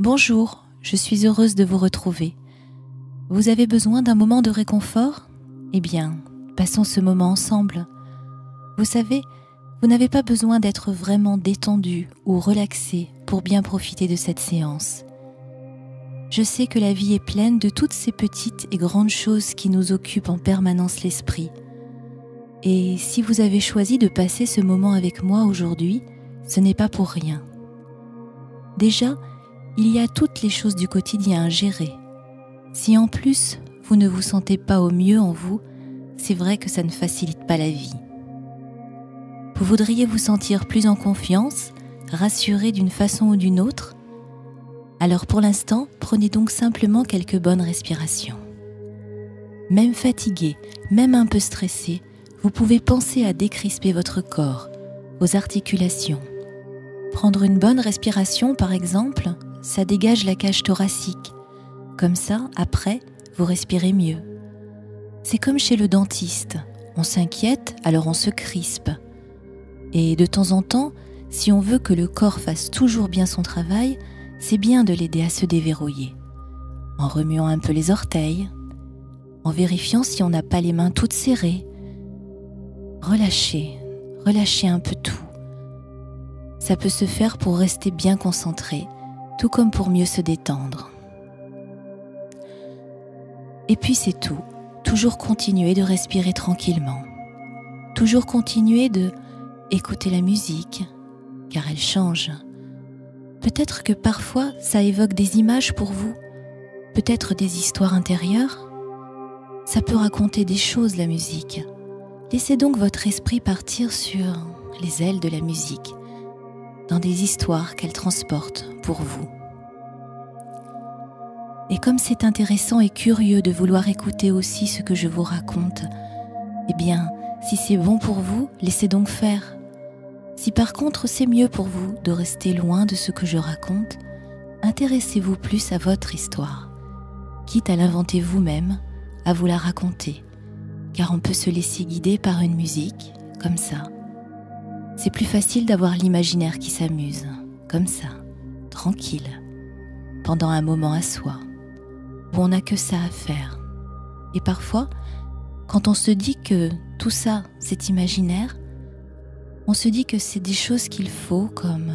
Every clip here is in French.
Bonjour, je suis heureuse de vous retrouver. Vous avez besoin d'un moment de réconfort ? Eh bien, passons ce moment ensemble. Vous savez, vous n'avez pas besoin d'être vraiment détendu ou relaxé pour bien profiter de cette séance. Je sais que la vie est pleine de toutes ces petites et grandes choses qui nous occupent en permanence l'esprit. Et si vous avez choisi de passer ce moment avec moi aujourd'hui, ce n'est pas pour rien. Déjà, il y a toutes les choses du quotidien à gérer. Si en plus, vous ne vous sentez pas au mieux en vous, c'est vrai que ça ne facilite pas la vie. Vous voudriez vous sentir plus en confiance, rassuré d'une façon ou d'une autre ? Alors pour l'instant, prenez donc simplement quelques bonnes respirations. Même fatigué, même un peu stressé, vous pouvez penser à décrisper votre corps, vos articulations. Prendre une bonne respiration, par exemple, ça dégage la cage thoracique. Comme ça, après, vous respirez mieux. C'est comme chez le dentiste. On s'inquiète, alors on se crispe. Et de temps en temps, si on veut que le corps fasse toujours bien son travail, c'est bien de l'aider à se déverrouiller. En remuant un peu les orteils, en vérifiant si on n'a pas les mains toutes serrées. Relâchez un peu tout. Ça peut se faire pour rester bien concentré, tout comme pour mieux se détendre. Et puis c'est tout. Toujours continuer de respirer tranquillement. Toujours continuer de écouter la musique, car elle change. Peut-être que parfois ça évoque des images pour vous, peut-être des histoires intérieures. Ça peut raconter des choses, la musique. Laissez donc votre esprit partir sur les ailes de la musique, dans des histoires qu'elle transporte pour vous. Et comme c'est intéressant et curieux de vouloir écouter aussi ce que je vous raconte, eh bien, si c'est bon pour vous, laissez donc faire. Si par contre c'est mieux pour vous de rester loin de ce que je raconte, intéressez-vous plus à votre histoire, quitte à l'inventer vous-même, à vous la raconter, car on peut se laisser guider par une musique, comme ça. C'est plus facile d'avoir l'imaginaire qui s'amuse, comme ça, tranquille, pendant un moment à soi, où on n'a que ça à faire. Et parfois, quand on se dit que tout ça, c'est imaginaire, on se dit que c'est des choses qu'il faut, comme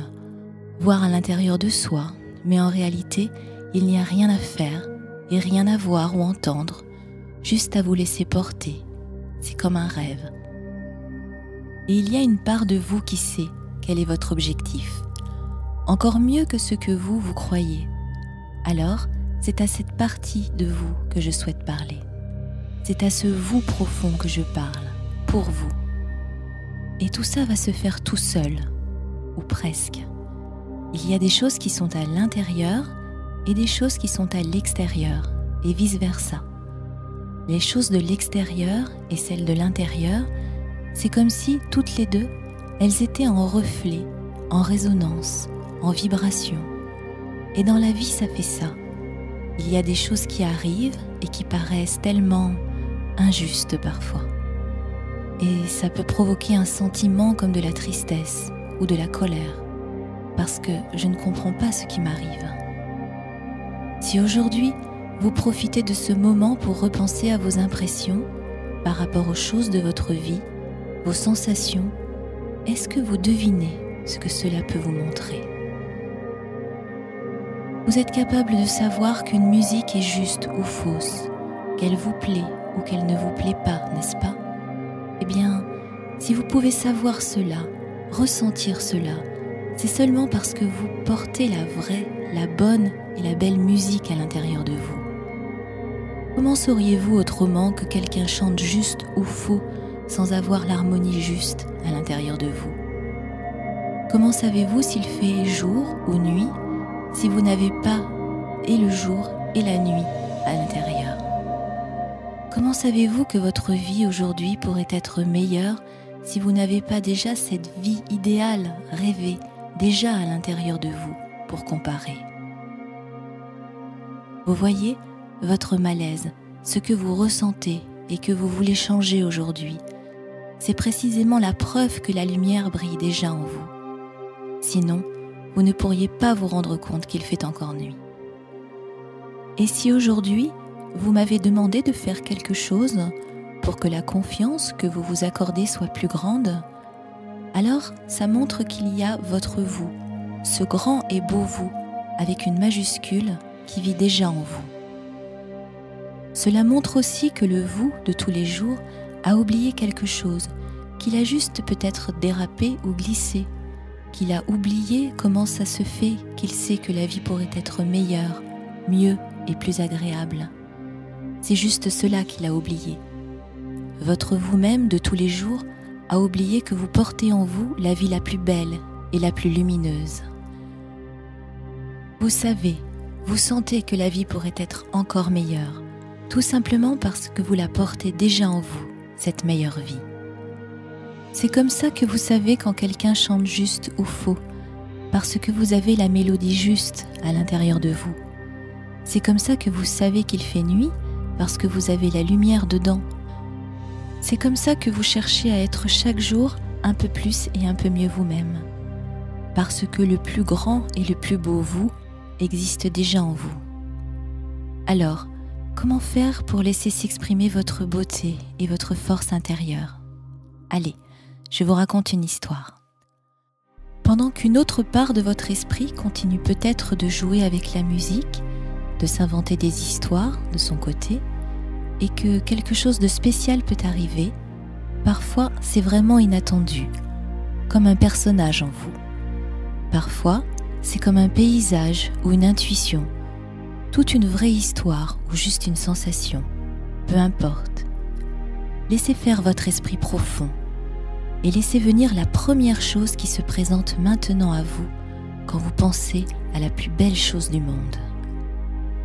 voir à l'intérieur de soi, mais en réalité, il n'y a rien à faire et rien à voir ou entendre, juste à vous laisser porter. C'est comme un rêve. Et il y a une part de vous qui sait quel est votre objectif, encore mieux que ce que vous croyez. Alors, c'est à cette partie de vous que je souhaite parler. C'est à ce vous profond que je parle, pour vous. Et tout ça va se faire tout seul, ou presque. Il y a des choses qui sont à l'intérieur et des choses qui sont à l'extérieur, et vice-versa. Les choses de l'extérieur et celles de l'intérieur, c'est comme si, toutes les deux, elles étaient en reflet, en résonance, en vibration. Et dans la vie, ça fait ça. Il y a des choses qui arrivent et qui paraissent tellement injustes parfois. Et ça peut provoquer un sentiment comme de la tristesse ou de la colère, parce que je ne comprends pas ce qui m'arrive. Si aujourd'hui, vous profitez de ce moment pour repenser à vos impressions par rapport aux choses de votre vie, vos sensations, est-ce que vous devinez ce que cela peut vous montrer ? Vous êtes capable de savoir qu'une musique est juste ou fausse, qu'elle vous plaît ou qu'elle ne vous plaît pas, n'est-ce pas ? Eh bien, si vous pouvez savoir cela, ressentir cela, c'est seulement parce que vous portez la vraie, la bonne et la belle musique à l'intérieur de vous. Comment sauriez-vous autrement que quelqu'un chante juste ou faux sans avoir l'harmonie juste à l'intérieur de vous ? Comment savez-vous s'il fait jour ou nuit si vous n'avez pas et le jour et la nuit à l'intérieur ? Comment savez-vous que votre vie aujourd'hui pourrait être meilleure si vous n'avez pas déjà cette vie idéale, rêvée, déjà à l'intérieur de vous pour comparer ? Vous voyez, votre malaise, ce que vous ressentez et que vous voulez changer aujourd'hui, c'est précisément la preuve que la lumière brille déjà en vous. Sinon, vous ne pourriez pas vous rendre compte qu'il fait encore nuit. Et si aujourd'hui, vous m'avez demandé de faire quelque chose pour que la confiance que vous vous accordez soit plus grande, alors ça montre qu'il y a votre vous, ce grand et beau vous, avec une majuscule qui vit déjà en vous. Cela montre aussi que le vous de tous les jours a oublié quelque chose, qu'il a juste peut-être dérapé ou glissé, qu'il a oublié comment ça se fait qu'il sait que la vie pourrait être meilleure, mieux et plus agréable. C'est juste cela qu'il a oublié. Votre vous-même de tous les jours a oublié que vous portez en vous la vie la plus belle et la plus lumineuse. Vous savez, vous sentez que la vie pourrait être encore meilleure, tout simplement parce que vous la portez déjà en vous, cette meilleure vie. C'est comme ça que vous savez quand quelqu'un chante juste ou faux, parce que vous avez la mélodie juste à l'intérieur de vous. C'est comme ça que vous savez qu'il fait nuit, parce que vous avez la lumière dedans. C'est comme ça que vous cherchez à être chaque jour un peu plus et un peu mieux vous-même, parce que le plus grand et le plus beau vous existe déjà en vous. Alors, comment faire pour laisser s'exprimer votre beauté et votre force intérieure? Allez, je vous raconte une histoire. Pendant qu'une autre part de votre esprit continue peut-être de jouer avec la musique, de s'inventer des histoires de son côté, et que quelque chose de spécial peut arriver, parfois c'est vraiment inattendu, comme un personnage en vous. Parfois, c'est comme un paysage ou une intuition, toute une vraie histoire ou juste une sensation, peu importe. Laissez faire votre esprit profond et laissez venir la première chose qui se présente maintenant à vous quand vous pensez à la plus belle chose du monde.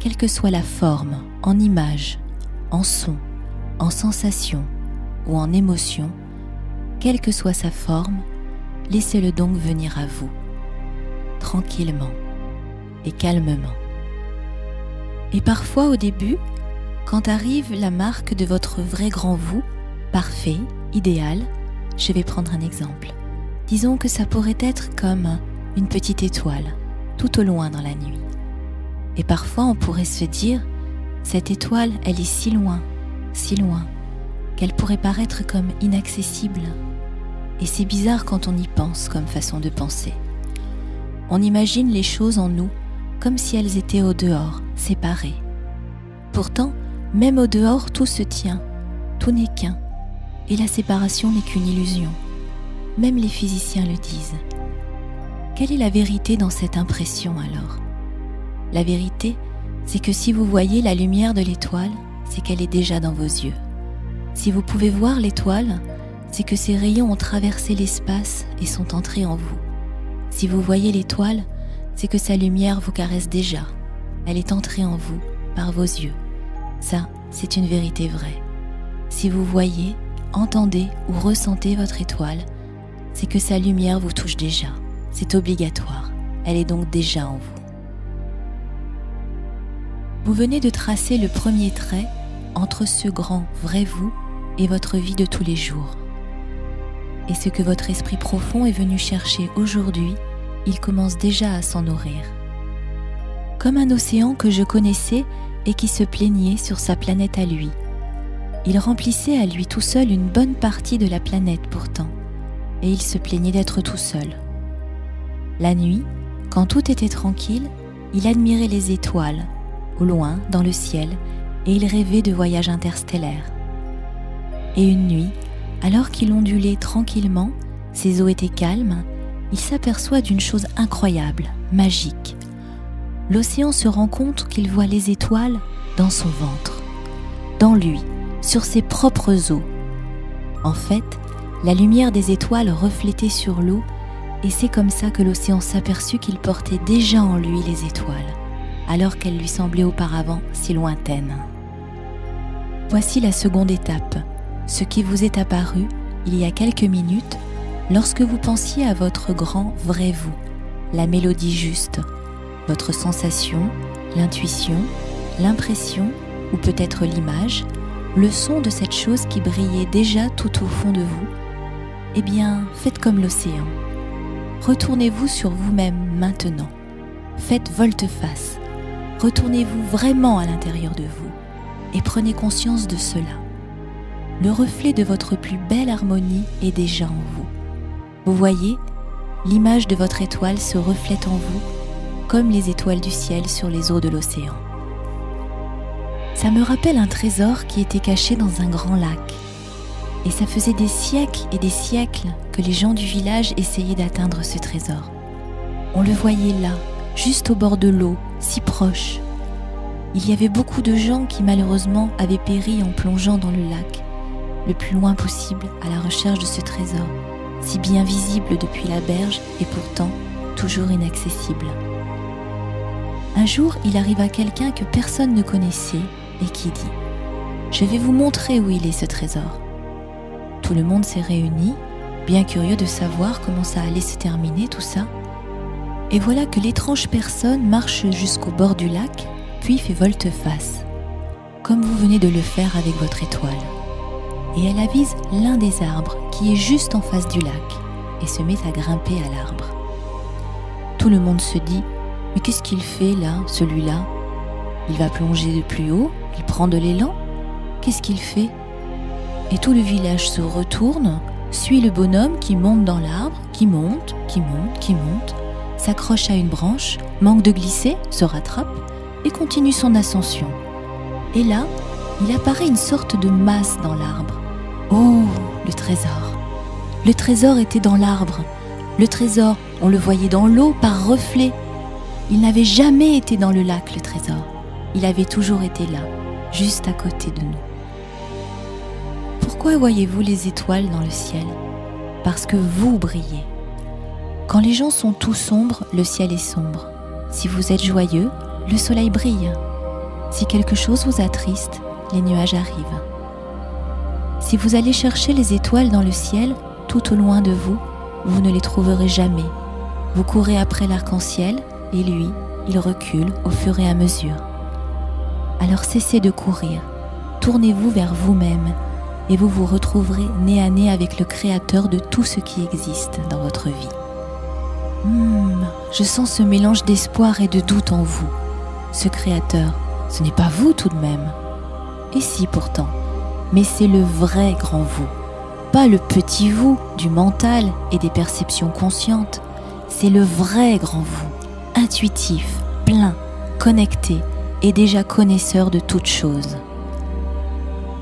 Quelle que soit la forme, en image, en son, en sensation ou en émotion, quelle que soit sa forme, laissez-le donc venir à vous, tranquillement et calmement. Et parfois au début, quand arrive la marque de votre vrai grand vous, parfait, idéal, je vais prendre un exemple. Disons que ça pourrait être comme une petite étoile, tout au loin dans la nuit. Et parfois on pourrait se dire, cette étoile, elle est si loin, qu'elle pourrait paraître comme inaccessible. Et c'est bizarre quand on y pense comme façon de penser. On imagine les choses en nous comme si elles étaient au dehors, séparées. Pourtant, même au dehors, tout se tient, tout n'est qu'un. Et la séparation n'est qu'une illusion. Même les physiciens le disent. Quelle est la vérité dans cette impression alors? La vérité, c'est que si vous voyez la lumière de l'étoile, c'est qu'elle est déjà dans vos yeux. Si vous pouvez voir l'étoile, c'est que ses rayons ont traversé l'espace et sont entrés en vous. Si vous voyez l'étoile, c'est que sa lumière vous caresse déjà. Elle est entrée en vous par vos yeux. Ça, c'est une vérité vraie. Si vous voyez, entendez ou ressentez votre étoile, c'est que sa lumière vous touche déjà. C'est obligatoire. Elle est donc déjà en vous. Vous venez de tracer le premier trait entre ce grand vrai vous et votre vie de tous les jours. Et ce que votre esprit profond est venu chercher aujourd'hui, il commence déjà à s'en nourrir. Comme un océan que je connaissais et qui se plaignait sur sa planète à lui. Il remplissait à lui tout seul une bonne partie de la planète pourtant, et il se plaignait d'être tout seul. La nuit, quand tout était tranquille, il admirait les étoiles, au loin, dans le ciel, et il rêvait de voyages interstellaires. Et une nuit, alors qu'il ondulait tranquillement, ses eaux étaient calmes, il s'aperçoit d'une chose incroyable, magique. L'océan se rend compte qu'il voit les étoiles dans son ventre, dans lui, sur ses propres eaux. En fait, la lumière des étoiles reflétait sur l'eau, et c'est comme ça que l'océan s'aperçut qu'il portait déjà en lui les étoiles, alors qu'elles lui semblaient auparavant si lointaines. Voici la seconde étape, ce qui vous est apparu il y a quelques minutes lorsque vous pensiez à votre grand vrai vous, la mélodie juste, votre sensation, l'intuition, l'impression ou peut-être l'image, le son de cette chose qui brillait déjà tout au fond de vous. Eh bien, faites comme l'océan. Retournez-vous sur vous-même maintenant. Faites volte-face. Retournez-vous vraiment à l'intérieur de vous et prenez conscience de cela. Le reflet de votre plus belle harmonie est déjà en vous. Vous voyez, l'image de votre étoile se reflète en vous comme les étoiles du ciel sur les eaux de l'océan. Ça me rappelle un trésor qui était caché dans un grand lac. Et ça faisait des siècles et des siècles que les gens du village essayaient d'atteindre ce trésor. On le voyait là, juste au bord de l'eau, si proche. Il y avait beaucoup de gens qui malheureusement avaient péri en plongeant dans le lac, le plus loin possible à la recherche de ce trésor, si bien visible depuis la berge et pourtant toujours inaccessible. Un jour, il arriva quelqu'un que personne ne connaissait et qui dit « Je vais vous montrer où il est ce trésor ». Tout le monde s'est réuni, bien curieux de savoir comment ça allait se terminer tout ça. Et voilà que l'étrange personne marche jusqu'au bord du lac, puis fait volte-face, comme vous venez de le faire avec votre étoile. Et elle avise l'un des arbres qui est juste en face du lac et se met à grimper à l'arbre. Tout le monde se dit « Mais qu'est-ce qu'il fait là, celui-là? Il va plonger de plus haut? Il prend de l'élan? Qu'est-ce qu'il fait ?» Et tout le village se retourne, suit le bonhomme qui monte dans l'arbre, qui monte, s'accroche à une branche, manque de glisser, se rattrape et continue son ascension. Et là, il apparaît une sorte de masse dans l'arbre. Oh, le trésor! Le trésor était dans l'arbre. Le trésor, on le voyait dans l'eau par reflet. Il n'avait jamais été dans le lac, le trésor. Il avait toujours été là, juste à côté de nous. Pourquoi voyez-vous les étoiles dans le ciel? Parce que vous brillez. Quand les gens sont tout sombres, le ciel est sombre. Si vous êtes joyeux, le soleil brille. Si quelque chose vous attriste, les nuages arrivent. Si vous allez chercher les étoiles dans le ciel, tout au loin de vous, vous ne les trouverez jamais. Vous courez après l'arc-en-ciel et lui, il recule au fur et à mesure. Alors cessez de courir, tournez-vous vers vous-même et vous vous retrouverez nez à nez avec le Créateur de tout ce qui existe dans votre vie. Je sens ce mélange d'espoir et de doute en vous. Ce Créateur, ce n'est pas vous tout de même. Et si pourtant, mais c'est le vrai grand vous, pas le petit vous du mental et des perceptions conscientes. C'est le vrai grand vous, intuitif, plein, connecté et déjà connaisseur de toutes choses.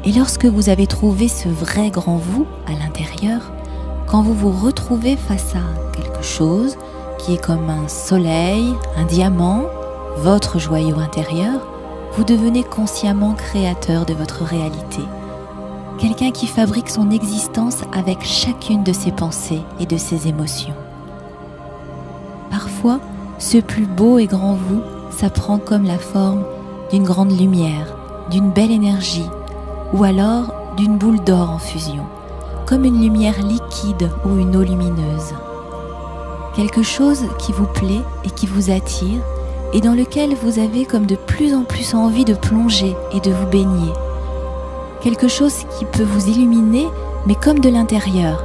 Et lorsque vous avez trouvé ce vrai grand vous à l'intérieur, quand vous vous retrouvez face à quelque chose qui est comme un soleil, un diamant, votre joyau intérieur, vous devenez consciemment créateur de votre réalité. Quelqu'un qui fabrique son existence avec chacune de ses pensées et de ses émotions. Parfois, ce plus beau et grand vous, ça prend comme la forme d'une grande lumière, d'une belle énergie, ou alors d'une boule d'or en fusion, comme une lumière liquide ou une eau lumineuse. Quelque chose qui vous plaît et qui vous attire, et dans lequel vous avez comme de plus en plus envie de plonger et de vous baigner. Quelque chose qui peut vous illuminer, mais comme de l'intérieur.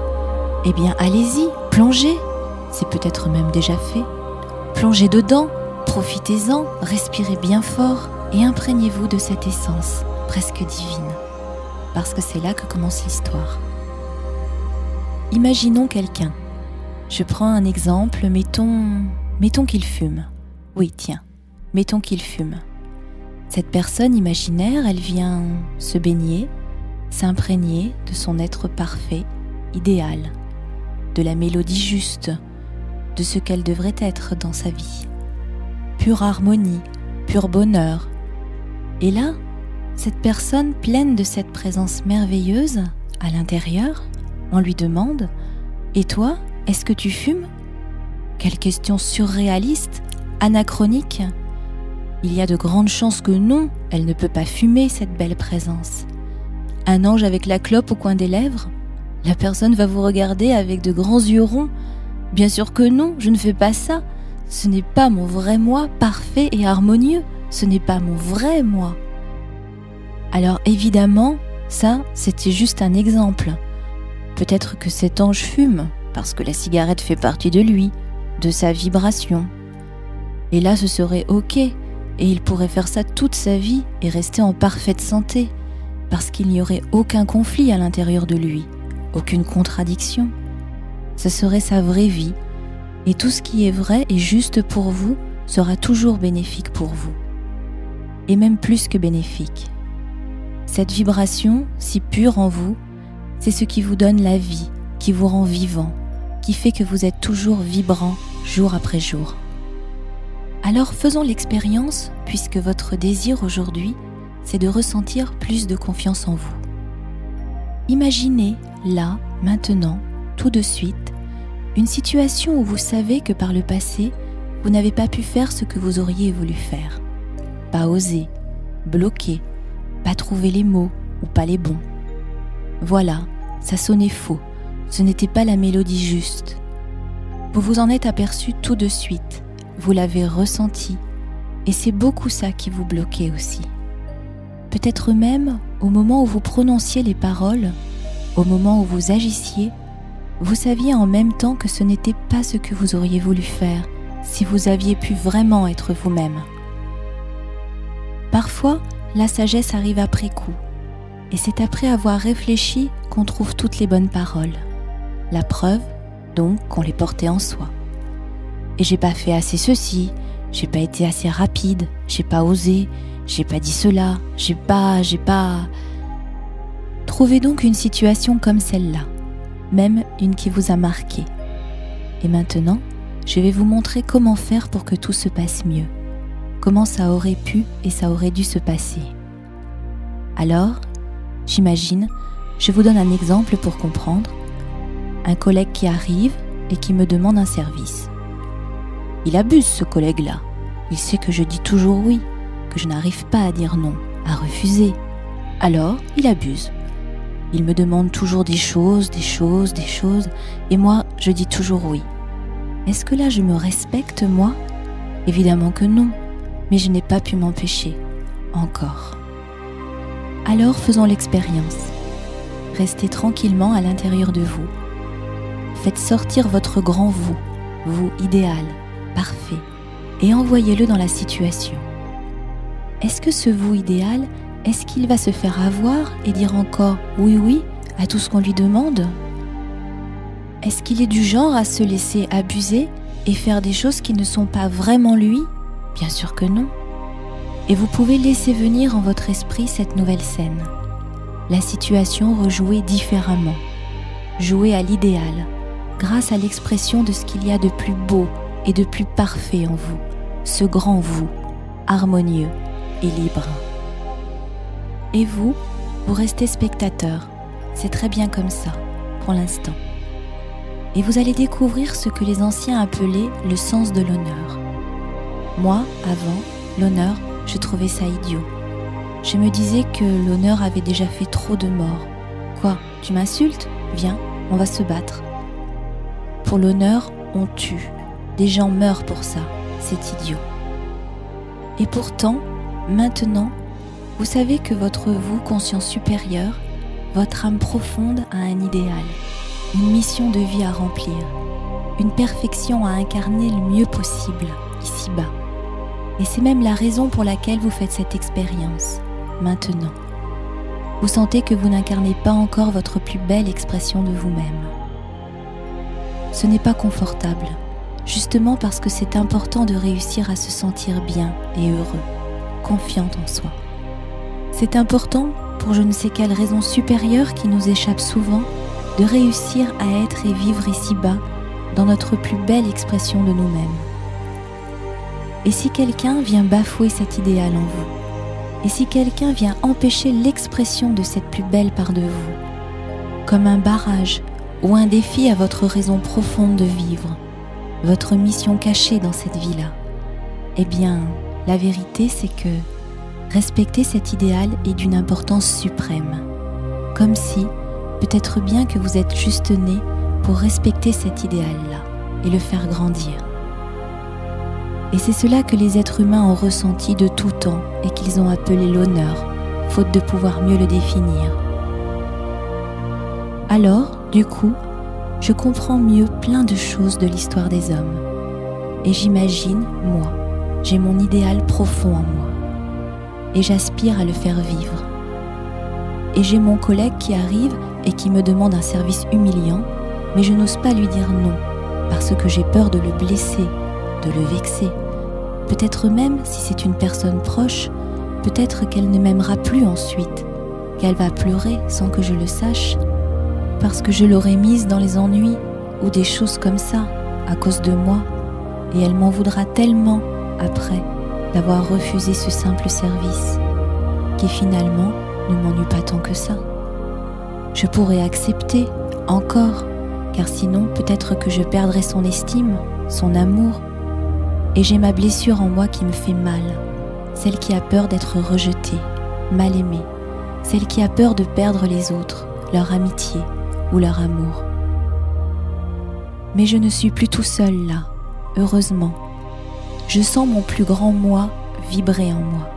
Eh bien, allez-y, plongez. C'est peut-être même déjà fait. Plongez dedans, profitez-en, respirez bien fort et imprégnez-vous de cette essence presque divine. Parce que c'est là que commence l'histoire. Imaginons quelqu'un. Je prends un exemple, mettons qu'il fume. Oui, tiens, mettons qu'il fume. Cette personne imaginaire, elle vient se baigner, s'imprégner de son être parfait, idéal, de la mélodie juste, de ce qu'elle devrait être dans sa vie. Pure harmonie, pur bonheur. Et là, cette personne pleine de cette présence merveilleuse, à l'intérieur, on lui demande « Et toi, est-ce que tu fumes ?» Quelle question surréaliste, anachronique. Il y a de grandes chances que non, elle ne peut pas fumer cette belle présence. Un ange avec la clope au coin des lèvres? La personne va vous regarder avec de grands yeux ronds. Bien sûr que non, je ne fais pas ça. Ce n'est pas mon vrai moi parfait et harmonieux. Ce n'est pas mon vrai moi. Alors évidemment, ça, c'était juste un exemple. Peut-être que cet ange fume, parce que la cigarette fait partie de lui, de sa vibration. Et là, ce serait ok, et il pourrait faire ça toute sa vie et rester en parfaite santé, parce qu'il n'y aurait aucun conflit à l'intérieur de lui, aucune contradiction. Ce serait sa vraie vie, et tout ce qui est vrai et juste pour vous sera toujours bénéfique pour vous, et même plus que bénéfique. Cette vibration, si pure en vous, c'est ce qui vous donne la vie, qui vous rend vivant, qui fait que vous êtes toujours vibrant jour après jour. Alors faisons l'expérience, puisque votre désir aujourd'hui, c'est de ressentir plus de confiance en vous. Imaginez, là, maintenant, tout de suite, une situation où vous savez que par le passé, vous n'avez pas pu faire ce que vous auriez voulu faire. Pas osé, bloqué, pas trouvé les mots ou pas les bons. Voilà, ça sonnait faux, ce n'était pas la mélodie juste. Vous vous en êtes aperçu tout de suite, vous l'avez ressenti, et c'est beaucoup ça qui vous bloquait aussi. Peut-être même, au moment où vous prononciez les paroles, au moment où vous agissiez, vous saviez en même temps que ce n'était pas ce que vous auriez voulu faire si vous aviez pu vraiment être vous-même. Parfois, la sagesse arrive après coup, et c'est après avoir réfléchi qu'on trouve toutes les bonnes paroles. La preuve, donc, qu'on les portait en soi. Et j'ai pas fait assez ceci, j'ai pas été assez rapide, j'ai pas osé, j'ai pas dit cela, j'ai pas... Trouvez donc une situation comme celle-là, même une qui vous a marqué. Et maintenant, je vais vous montrer comment faire pour que tout se passe mieux, comment ça aurait pu et ça aurait dû se passer. Alors, j'imagine, je vous donne un exemple pour comprendre. Un collègue qui arrive et qui me demande un service. Il abuse, ce collègue-là. Il sait que je dis toujours oui, que je n'arrive pas à dire non, à refuser. Alors, il abuse. Il me demande toujours des choses, et moi, je dis toujours oui. Est-ce que là, je me respecte, moi ? Évidemment que non, mais je n'ai pas pu m'empêcher. Encore. Alors, faisons l'expérience. Restez tranquillement à l'intérieur de vous. Faites sortir votre grand vous, vous idéal, parfait, et envoyez-le dans la situation. Est-ce que ce vous idéal, est-ce qu'il va se faire avoir et dire encore oui à tout ce qu'on lui demande ? Est-ce qu'il est du genre à se laisser abuser et faire des choses qui ne sont pas vraiment lui ? Bien sûr que non. Et vous pouvez laisser venir en votre esprit cette nouvelle scène. La situation rejouée différemment, jouée à l'idéal, grâce à l'expression de ce qu'il y a de plus beau et de plus parfait en vous, ce grand vous, harmonieux et libre. Et vous, vous restez spectateur, c'est très bien comme ça, pour l'instant. Et vous allez découvrir ce que les anciens appelaient le sens de l'honneur. Moi, avant, l'honneur, je trouvais ça idiot. Je me disais que l'honneur avait déjà fait trop de morts. Quoi, tu m'insultes ? Viens, on va se battre. Pour l'honneur, on tue. Des gens meurent pour ça. C'est idiot. Et pourtant, maintenant, vous savez que votre vous, conscience supérieure, votre âme profonde a un idéal, une mission de vie à remplir, une perfection à incarner le mieux possible, ici-bas. Et c'est même la raison pour laquelle vous faites cette expérience, maintenant. Vous sentez que vous n'incarnez pas encore votre plus belle expression de vous-même. Ce n'est pas confortable, justement parce que c'est important de réussir à se sentir bien et heureux, confiante en soi. C'est important, pour je ne sais quelle raison supérieure qui nous échappe souvent, de réussir à être et vivre ici-bas dans notre plus belle expression de nous-mêmes. Et si quelqu'un vient bafouer cet idéal en vous, et si quelqu'un vient empêcher l'expression de cette plus belle part de vous, comme un barrage ou un défi à votre raison profonde de vivre, votre mission cachée dans cette vie-là, eh bien, la vérité c'est que respecter cet idéal est d'une importance suprême, comme si, peut-être bien que vous êtes juste né pour respecter cet idéal-là et le faire grandir. Et c'est cela que les êtres humains ont ressenti de tout temps et qu'ils ont appelé l'honneur, faute de pouvoir mieux le définir. Alors, du coup, je comprends mieux plein de choses de l'histoire des hommes. et j'imagine, moi, j'ai mon idéal profond en moi et j'aspire à le faire vivre. Et j'ai mon collègue qui arrive et qui me demande un service humiliant, mais je n'ose pas lui dire non parce que j'ai peur de le blesser, de le vexer. Peut-être même, si c'est une personne proche, peut-être qu'elle ne m'aimera plus ensuite, qu'elle va pleurer sans que je le sache, parce que je l'aurai mise dans les ennuis ou des choses comme ça à cause de moi, et elle m'en voudra tellement après d'avoir refusé ce simple service, qui finalement ne m'ennuie pas tant que ça. Je pourrais accepter encore, car sinon peut-être que je perdrais son estime, son amour, et j'ai ma blessure en moi qui me fait mal, celle qui a peur d'être rejetée, mal aimée, celle qui a peur de perdre les autres, leur amitié ou leur amour. Mais je ne suis plus tout seul là, heureusement. Je sens mon plus grand moi vibrer en moi.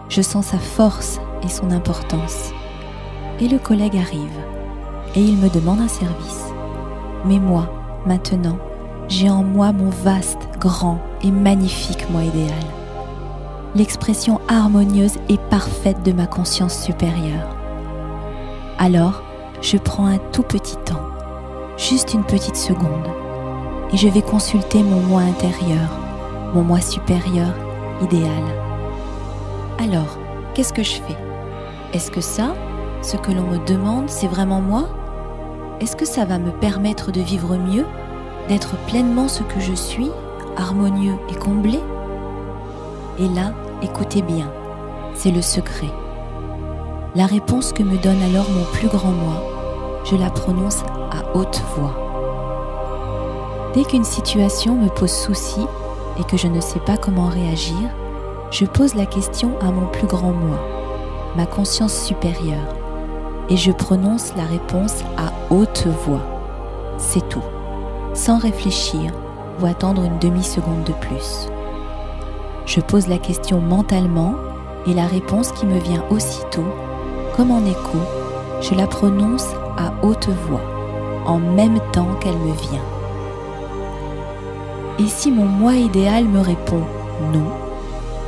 Je sens sa force et son importance. Et le collègue arrive, et il me demande un service. Mais moi, maintenant, j'ai en moi mon vaste, grand et magnifique moi idéal. L'expression harmonieuse et parfaite de ma conscience supérieure. Alors, je prends un tout petit temps, juste une petite seconde, et je vais consulter mon moi intérieur, mon moi supérieur idéal. Alors, qu'est-ce que je fais? Est-ce que ça, ce que l'on me demande, c'est vraiment moi? Est-ce que ça va me permettre de vivre mieux, d'être pleinement ce que je suis, harmonieux et comblé? Et là, écoutez bien, c'est le secret. La réponse que me donne alors mon plus grand moi, je la prononce à haute voix. Dès qu'une situation me pose souci et que je ne sais pas comment réagir, je pose la question à mon plus grand moi, ma conscience supérieure, et je prononce la réponse à haute voix. C'est tout, sans réfléchir ou attendre une demi-seconde de plus. Je pose la question mentalement et la réponse qui me vient aussitôt, comme en écho, je la prononce à haute voix, en même temps qu'elle me vient. Et si mon moi idéal me répond non,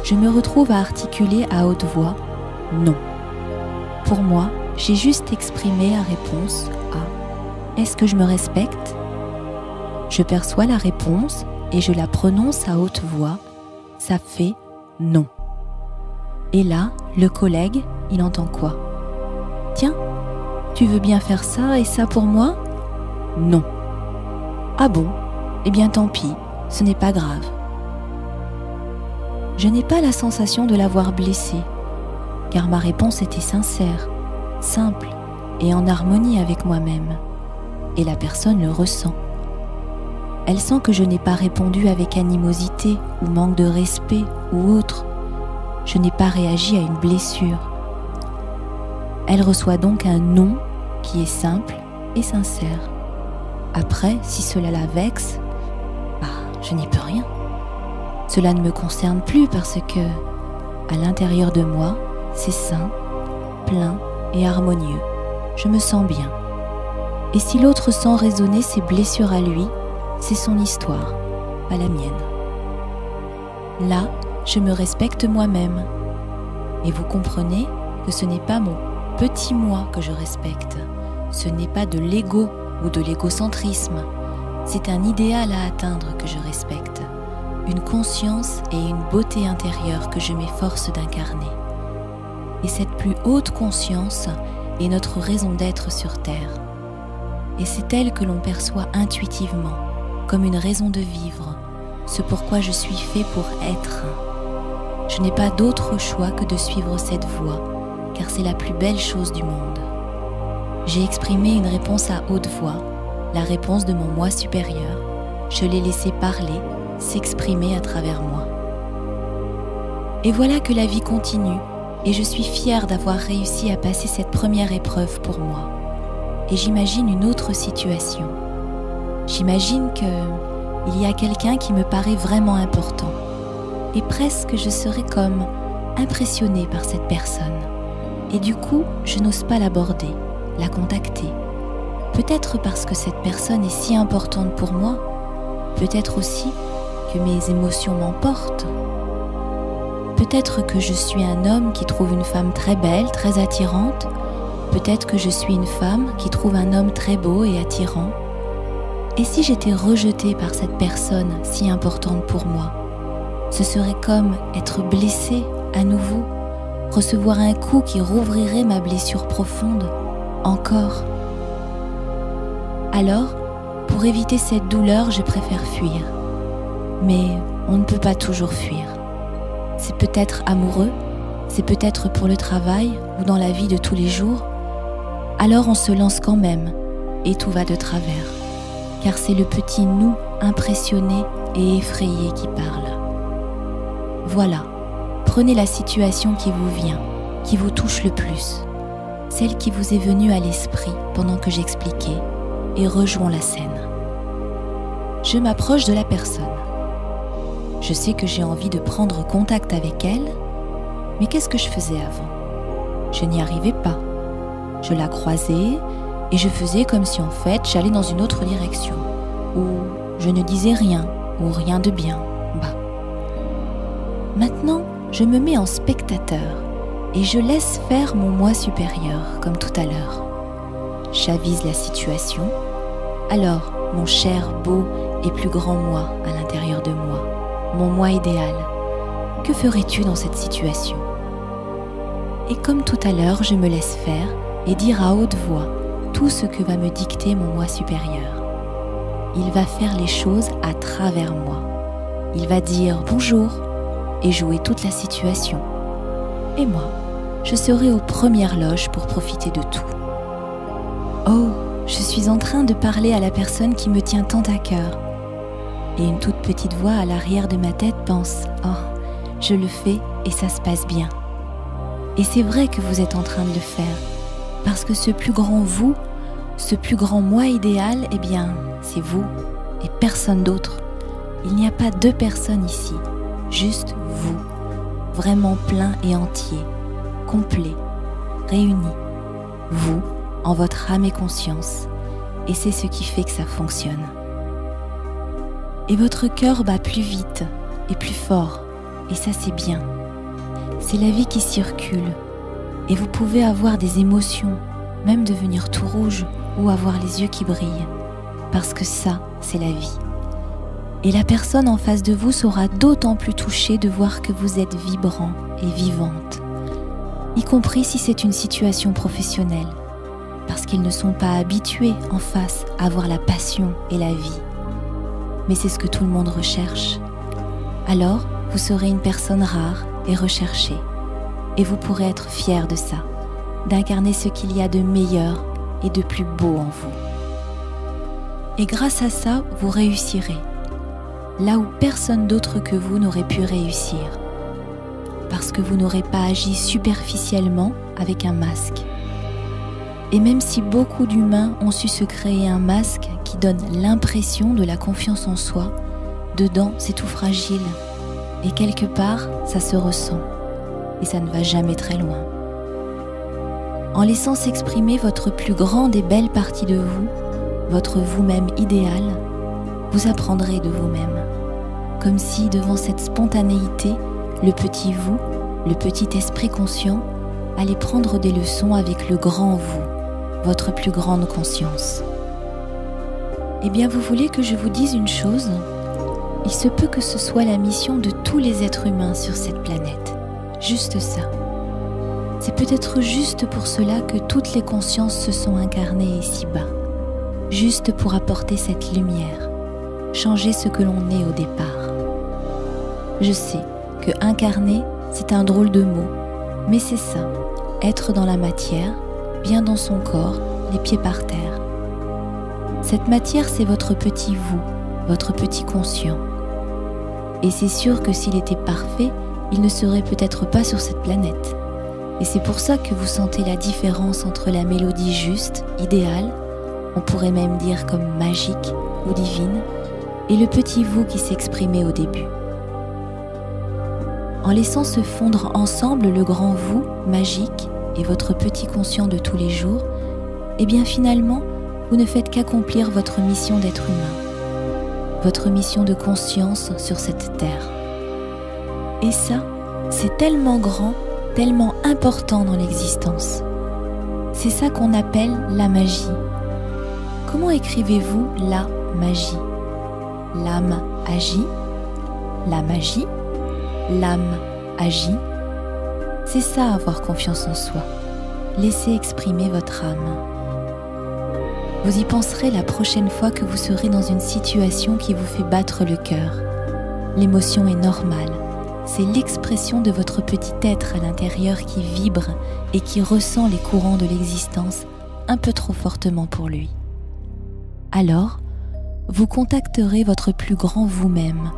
je me retrouve à articuler à haute voix non. Pour moi, j'ai juste exprimé la réponse à « Est-ce que je me respecte ?» Je perçois la réponse et je la prononce à haute voix. Ça fait « non ». Et là, le collègue, il entend quoi? « Tiens, tu veux bien faire ça et ça pour moi ?»« Non. »« Ah bon? Eh bien tant pis, ce n'est pas grave. » Je n'ai pas la sensation de l'avoir blessé, car ma réponse était sincère, simple et en harmonie avec moi-même. Et la personne le ressent. Elle sent que je n'ai pas répondu avec animosité ou manque de respect ou autre. Je n'ai pas réagi à une blessure. Elle reçoit donc un non qui est simple et sincère. Après, si cela la vexe, je n'y peux rien. Cela ne me concerne plus parce que, à l'intérieur de moi, c'est sain, plein et harmonieux. Je me sens bien. Et si l'autre sent résonner ses blessures à lui, c'est son histoire, pas la mienne. Là, je me respecte moi-même. Et vous comprenez que ce n'est pas mon petit moi que je respecte. Ce n'est pas de l'ego ou de l'égocentrisme. C'est un idéal à atteindre que je respecte. Une conscience et une beauté intérieure que je m'efforce d'incarner. Et cette plus haute conscience est notre raison d'être sur Terre. Et c'est elle que l'on perçoit intuitivement, comme une raison de vivre, ce pourquoi je suis fait pour être. Je n'ai pas d'autre choix que de suivre cette voie, car c'est la plus belle chose du monde. J'ai exprimé une réponse à haute voix, la réponse de mon moi supérieur. Je l'ai laissé parler, s'exprimer à travers moi. Et voilà que la vie continue, et je suis fière d'avoir réussi à passer cette première épreuve pour moi. Et j'imagine une autre situation. J'imagine qu'il y a quelqu'un qui me paraît vraiment important. Et presque je serais comme impressionnée par cette personne. Et du coup, je n'ose pas l'aborder, la contacter. Peut-être parce que cette personne est si importante pour moi. Peut-être aussi que mes émotions m'emportent. Peut-être que je suis un homme qui trouve une femme très belle, très attirante. Peut-être que je suis une femme qui trouve un homme très beau et attirant. Et si j'étais rejetée par cette personne si importante pour moi, ce serait comme être blessée à nouveau, recevoir un coup qui rouvrirait ma blessure profonde, encore. Alors, pour éviter cette douleur, je préfère fuir. Mais on ne peut pas toujours fuir. C'est peut-être amoureux, c'est peut-être pour le travail ou dans la vie de tous les jours. Alors on se lance quand même et tout va de travers. Car c'est le petit nous impressionné et effrayé qui parle. Voilà, prenez la situation qui vous vient, qui vous touche le plus, celle qui vous est venue à l'esprit pendant que j'expliquais, et rejouons la scène. Je m'approche de la personne. Je sais que j'ai envie de prendre contact avec elle, mais qu'est-ce que je faisais avant ? Je n'y arrivais pas. Je la croisais et je faisais comme si en fait j'allais dans une autre direction, ou je ne disais rien, ou rien de bien. Maintenant, je me mets en spectateur et je laisse faire mon moi supérieur, comme tout à l'heure. J'avise la situation. Alors, mon cher, beau et plus grand moi à l'intérieur de moi, mon moi idéal, que ferais-tu dans cette situation ? Et comme tout à l'heure, je me laisse faire et dire à haute voix tout ce que va me dicter mon moi supérieur. Il va faire les choses à travers moi. Il va dire bonjour et jouer toute la situation. Et moi, je serai aux premières loges pour profiter de tout. Oh, je suis en train de parler à la personne qui me tient tant à cœur. Et une toute petite voix à l'arrière de ma tête pense « Oh, je le fais et ça se passe bien. » Et c'est vrai que vous êtes en train de le faire, parce que ce plus grand vous, ce plus grand moi idéal, eh bien, c'est vous et personne d'autre. Il n'y a pas deux personnes ici, juste vous, vraiment plein et entier, complet, réuni, vous, en votre âme et conscience, et c'est ce qui fait que ça fonctionne. Et votre cœur bat plus vite et plus fort, et ça c'est bien. C'est la vie qui circule, et vous pouvez avoir des émotions, même devenir tout rouge ou avoir les yeux qui brillent, parce que ça, c'est la vie. Et la personne en face de vous sera d'autant plus touchée de voir que vous êtes vibrant et vivante, y compris si c'est une situation professionnelle, parce qu'ils ne sont pas habitués en face à voir la passion et la vie. Mais c'est ce que tout le monde recherche. Alors, vous serez une personne rare et recherchée, et vous pourrez être fier de ça, d'incarner ce qu'il y a de meilleur et de plus beau en vous. Et grâce à ça, vous réussirez, là où personne d'autre que vous n'aurait pu réussir, parce que vous n'aurez pas agi superficiellement avec un masque. Et même si beaucoup d'humains ont su se créer un masque qui donne l'impression de la confiance en soi, dedans c'est tout fragile, et quelque part ça se ressent, et ça ne va jamais très loin. En laissant s'exprimer votre plus grande et belle partie de vous, votre vous-même idéal, vous apprendrez de vous-même, comme si devant cette spontanéité, le petit vous, le petit esprit conscient, allait prendre des leçons avec le grand vous, votre plus grande conscience. Eh bien, vous voulez que je vous dise une chose ? Il se peut que ce soit la mission de tous les êtres humains sur cette planète. Juste ça. C'est peut-être juste pour cela que toutes les consciences se sont incarnées ici-bas. Juste pour apporter cette lumière, changer ce que l'on est au départ. Je sais que incarner, c'est un drôle de mot, mais c'est ça, être dans la matière, bien dans son corps, les pieds par terre. Cette matière, c'est votre petit vous, votre petit conscient. Et c'est sûr que s'il était parfait, il ne serait peut-être pas sur cette planète. Et c'est pour ça que vous sentez la différence entre la mélodie juste, idéale, on pourrait même dire comme magique ou divine, et le petit vous qui s'exprimait au début. En laissant se fondre ensemble le grand vous, magique, et votre petit conscient de tous les jours, eh bien finalement, vous ne faites qu'accomplir votre mission d'être humain. votre mission de conscience sur cette terre. Et ça, c'est tellement grand, tellement important dans l'existence. C'est ça qu'on appelle la magie. Comment écrivez-vous la magie? L'âme agit, la magie, l'âme agit. C'est ça avoir confiance en soi. Laissez exprimer votre âme. Vous y penserez la prochaine fois que vous serez dans une situation qui vous fait battre le cœur. L'émotion est normale. C'est l'expression de votre petit être à l'intérieur qui vibre et qui ressent les courants de l'existence un peu trop fortement pour lui. Alors, vous contacterez votre plus grand vous-même,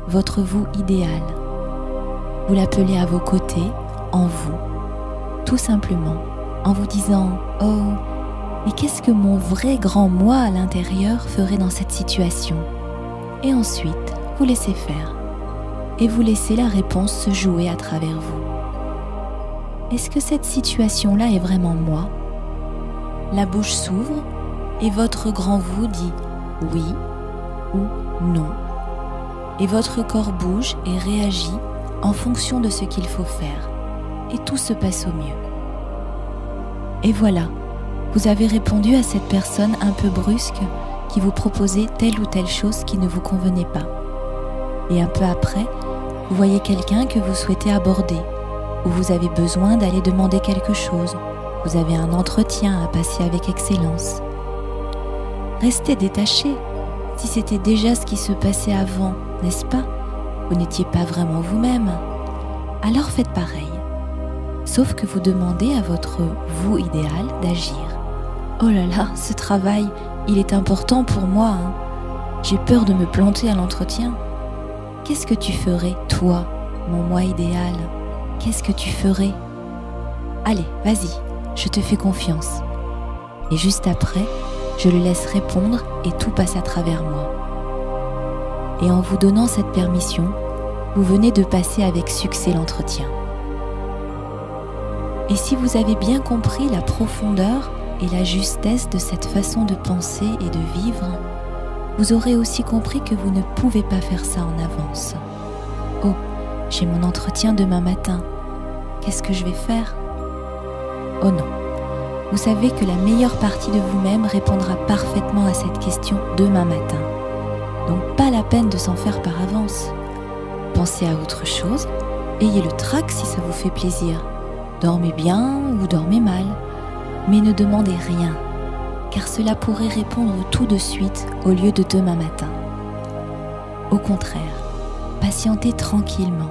votre vous idéal. Vous l'appelez à vos côtés, en vous, tout simplement, en vous disant « Oh, mais qu'est-ce que mon vrai grand moi à l'intérieur ferait dans cette situation ?» Et ensuite, vous laissez faire. Et vous laissez la réponse se jouer à travers vous. Est-ce que cette situation-là est vraiment moi? La bouche s'ouvre et votre grand vous dit « oui » ou « non ». Et votre corps bouge et réagit en fonction de ce qu'il faut faire. Et tout se passe au mieux. Et voilà, vous avez répondu à cette personne un peu brusque qui vous proposait telle ou telle chose qui ne vous convenait pas. Et un peu après, vous voyez quelqu'un que vous souhaitez aborder, ou vous avez besoin d'aller demander quelque chose, vous avez un entretien à passer avec excellence. Restez détaché. Si c'était déjà ce qui se passait avant, n'est-ce pas? Vous n'étiez pas vraiment vous-même. Alors faites pareil. Sauf que vous demandez à votre vous idéal d'agir. Oh là là, ce travail, il est important pour moi, hein. J'ai peur de me planter à l'entretien. Qu'est-ce que tu ferais, toi, mon moi idéal? Qu'est-ce que tu ferais? Allez, vas-y, je te fais confiance. Et juste après, je le laisse répondre et tout passe à travers moi. Et en vous donnant cette permission, vous venez de passer avec succès l'entretien. Et si vous avez bien compris la profondeur et la justesse de cette façon de penser et de vivre, vous aurez aussi compris que vous ne pouvez pas faire ça en avance. Oh, j'ai mon entretien demain matin. Qu'est-ce que je vais faire? Oh non. Vous savez que la meilleure partie de vous-même répondra parfaitement à cette question demain matin. Donc pas la peine de s'en faire par avance. Pensez à autre chose, ayez le trac si ça vous fait plaisir. Dormez bien ou dormez mal, mais ne demandez rien, car cela pourrait répondre tout de suite au lieu de demain matin. Au contraire, patientez tranquillement,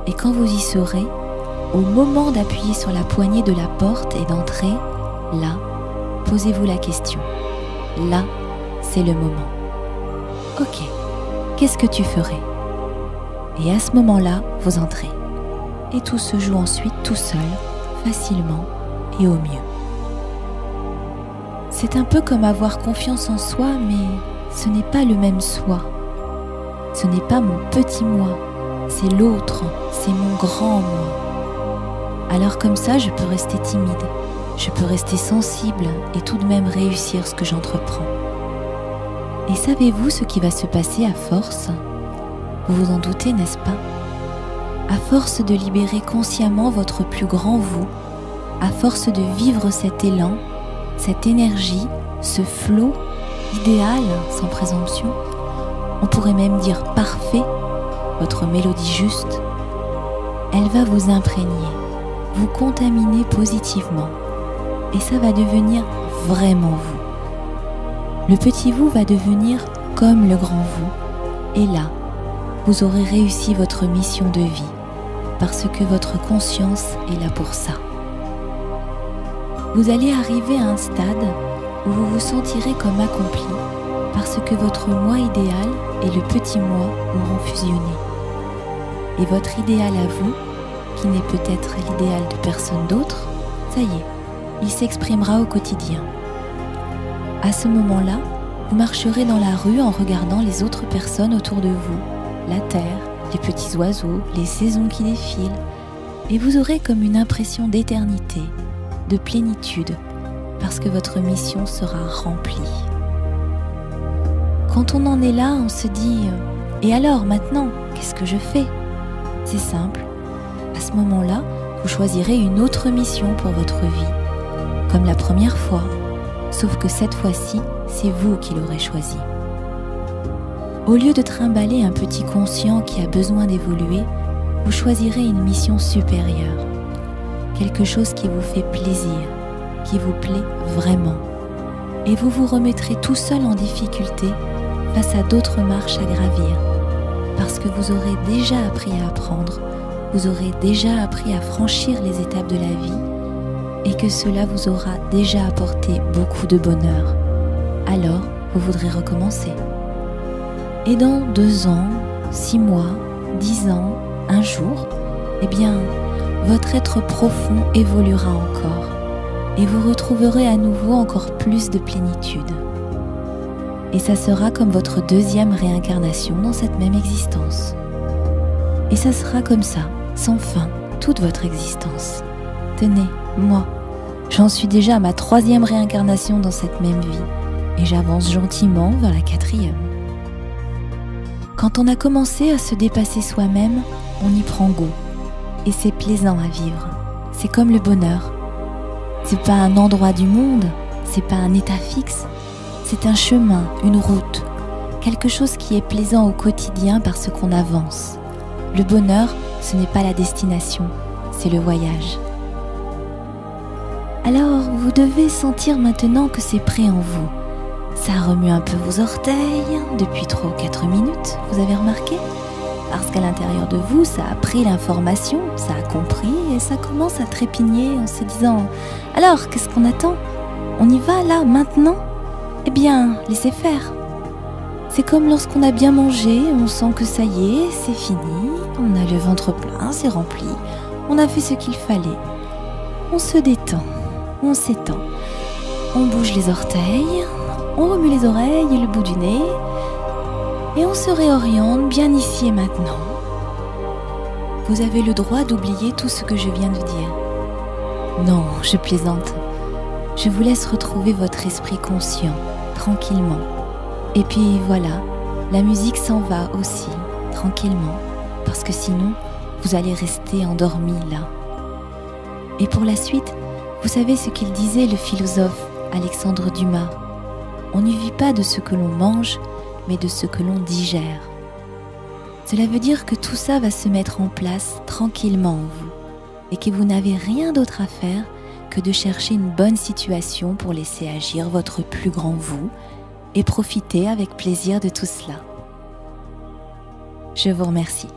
et quand vous y serez, au moment d'appuyer sur la poignée de la porte et d'entrer, là, posez-vous la question. Là, c'est le moment. Ok, qu'est-ce que tu ferais? Et à ce moment-là, vous entrez. Et tout se joue ensuite tout seul, facilement et au mieux. C'est un peu comme avoir confiance en soi, mais ce n'est pas le même soi. Ce n'est pas mon petit moi, c'est l'autre, c'est mon grand moi. Alors comme ça, je peux rester timide, je peux rester sensible et tout de même réussir ce que j'entreprends. Et savez-vous ce qui va se passer à force? Vous vous en doutez, n'est-ce pas? À force de libérer consciemment votre plus grand vous, à force de vivre cet élan, cette énergie, ce flot idéal sans présomption, on pourrait même dire parfait, votre mélodie juste, elle va vous imprégner, vous contaminer positivement, et ça va devenir vraiment vous. Le petit vous va devenir comme le grand vous, et là, vous aurez réussi votre mission de vie, parce que votre conscience est là pour ça. Vous allez arriver à un stade où vous vous sentirez comme accompli, parce que votre moi idéal et le petit moi auront fusionné. Et votre idéal à vous, qui n'est peut-être l'idéal de personne d'autre, ça y est, il s'exprimera au quotidien. À ce moment-là, vous marcherez dans la rue en regardant les autres personnes autour de vous, la terre, les petits oiseaux, les saisons qui défilent, et vous aurez comme une impression d'éternité, de plénitude, parce que votre mission sera remplie. Quand on en est là, on se dit « Et alors, maintenant, qu'est-ce que je fais ?» C'est simple. À ce moment-là, vous choisirez une autre mission pour votre vie, comme la première fois, sauf que cette fois-ci, c'est vous qui l'aurez choisi. Au lieu de trimballer un petit conscient qui a besoin d'évoluer, vous choisirez une mission supérieure, quelque chose qui vous fait plaisir, qui vous plaît vraiment. Et vous vous remettrez tout seul en difficulté face à d'autres marches à gravir, parce que vous aurez déjà appris à apprendre, vous aurez déjà appris à franchir les étapes de la vie, et que cela vous aura déjà apporté beaucoup de bonheur. Alors, vous voudrez recommencer. Et dans 2 ans, 6 mois, 10 ans, un jour, eh bien, votre être profond évoluera encore et vous retrouverez à nouveau encore plus de plénitude. Et ça sera comme votre 2e réincarnation dans cette même existence. Et ça sera comme ça, sans fin, toute votre existence. Tenez, moi, j'en suis déjà à ma 3e réincarnation dans cette même vie et j'avance gentiment vers la 4e. Quand on a commencé à se dépasser soi-même, on y prend goût. Et c'est plaisant à vivre. C'est comme le bonheur. C'est pas un endroit du monde, c'est pas un état fixe. C'est un chemin, une route, quelque chose qui est plaisant au quotidien parce qu'on avance. Le bonheur, ce n'est pas la destination, c'est le voyage. Alors, vous devez sentir maintenant que c'est prêt en vous. Ça remue un peu vos orteils depuis 3 ou 4 minutes, vous avez remarqué ? Parce qu'à l'intérieur de vous, ça a pris l'information, ça a compris et ça commence à trépigner en se disant « Alors, qu'est-ce qu'on attend ? On y va là, maintenant ? Eh bien, laissez faire. » C'est comme lorsqu'on a bien mangé, on sent que ça y est, c'est fini, on a le ventre plein, c'est rempli, on a fait ce qu'il fallait. On se détend, on s'étend, on bouge les orteils, on remue les oreilles et le bout du nez, et on se réoriente bien ici et maintenant. Vous avez le droit d'oublier tout ce que je viens de dire. Non, je plaisante. Je vous laisse retrouver votre esprit conscient, tranquillement. Et puis voilà, la musique s'en va aussi, tranquillement, parce que sinon, vous allez rester endormi là. Et pour la suite, vous savez ce qu'il disait le philosophe Alexandre Dumas. On ne vit pas de ce que l'on mange, mais de ce que l'on digère. Cela veut dire que tout ça va se mettre en place tranquillement en vous, et que vous n'avez rien d'autre à faire que de chercher une bonne situation pour laisser agir votre plus grand vous, et profiter avec plaisir de tout cela. Je vous remercie.